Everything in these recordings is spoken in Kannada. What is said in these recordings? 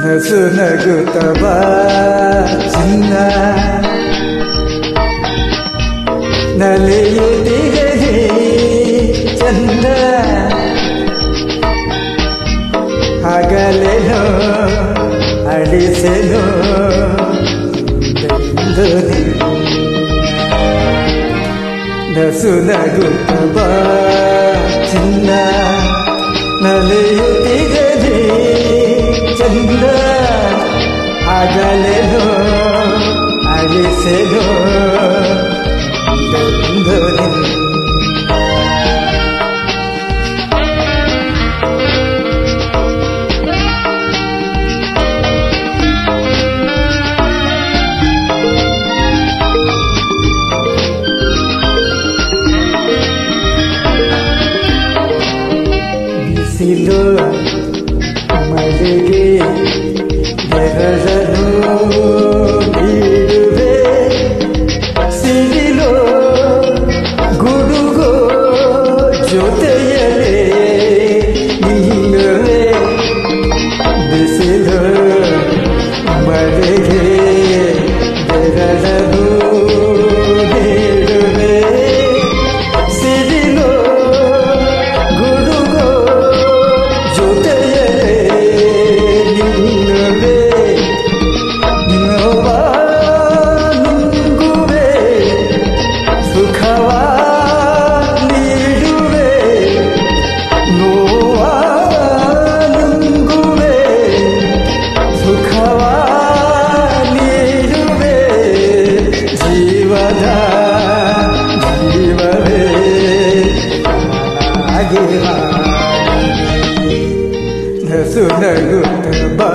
ನಸು ನಗುತ್ತ ಬಾ ಚಿನ್ನ ನಲಿಯುತ್ತಿರಲಿ ಚಂದ ಹಗಲೆನೋ ಅಳಿಸೆನೋ ಎಂದು ನಸು ನಗುತ್ತ ಬಾ ಚಿನ್ನ ನಲಿಯುತ್ತಿರಲಿ ಚಂದ ಹಗಲೆನೋ ಅಳಿಸೆನೋ ಎಂದು ಬಿಸಿಲು ಮಳೆಗೆ ಬೆರಳನು ನೀಡುವೆ ಸಿಡಿಲು ಗುಡುಗೋ ಜೊತೆಯಲೇ ನಿಲ್ಲುವೆ ಬಿಸಿಲು ಮಳೆಗೆ ಬೆರಳನು ನೀಡುವೆ ಸಿಡಿಲು ಗುಡುಗೋ ಜೊತೆಯಲೇ ನಿಲ್ಲುವೆ ನಿನ್ನವ ನುಂಗುವೆ ಸುಖವ ನೀಡುವೆ ನೋವ ನುಂಗುವೆ ಸುಖವ ನೀಡುವೆ ಜೀವದ ಜೀವವೇ ಆಗಿವ ನಸು ನಗುತ್ತ ಬಾ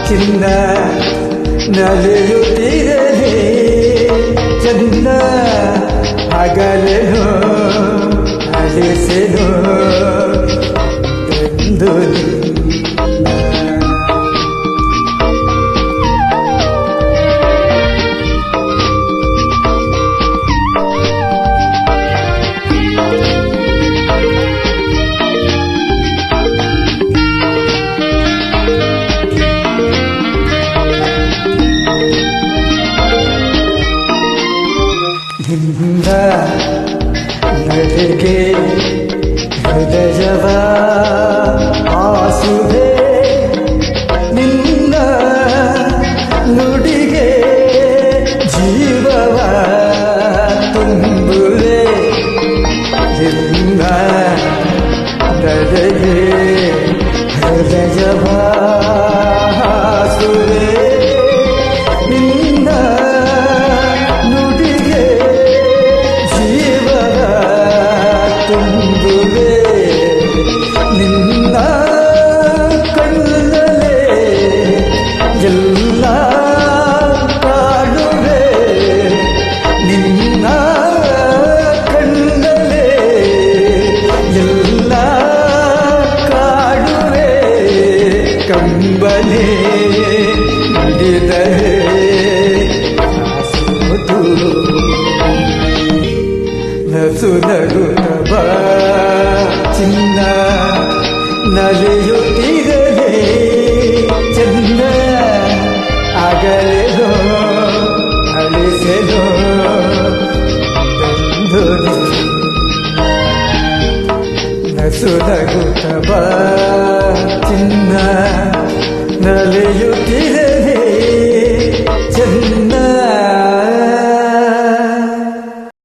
ಚಿನ್ನ ನಲಿಯುತ್ತಿರಲಿ ಚಂದ ಹಗಲೆನೋ ಅಳಿಸೆನೋ ಎಂದು ನಿನ್ನ ನಡೆಗೆ ಹೃದಯವ ಆಸುವೆ ನಿನ್ನ ನುಡಿಗೆ ಜೀವವ ತುಂಬುವೆ ನಿನ್ನ ನಡೆಗೆ ಹೃದಯವ ಆಸುವೆ ನಿನ್ನ ತುಂಬುವೆ ನಿನ್ನ ಕಣ್ಣಲೆ ಎಲ್ಲ ಕಾಣುವೆ ನಿನ್ನ ಕಣ್ಣಲೆ ಎಲ್ಲ ಕಾಣುವೆ ಕಂಬನೆ ಹಿಡಿದರೆ ನಸು ನಗುತ್ತ ಬಾ ಚಿನ್ನ ನಲಿಯುತ್ತಿರಲಿ ಚಂದ ಆಗಲೆನೋ ಅಳಿಸೆನೋ ಎಂದು ನಸು ನಗುತ್ತ ಬಾ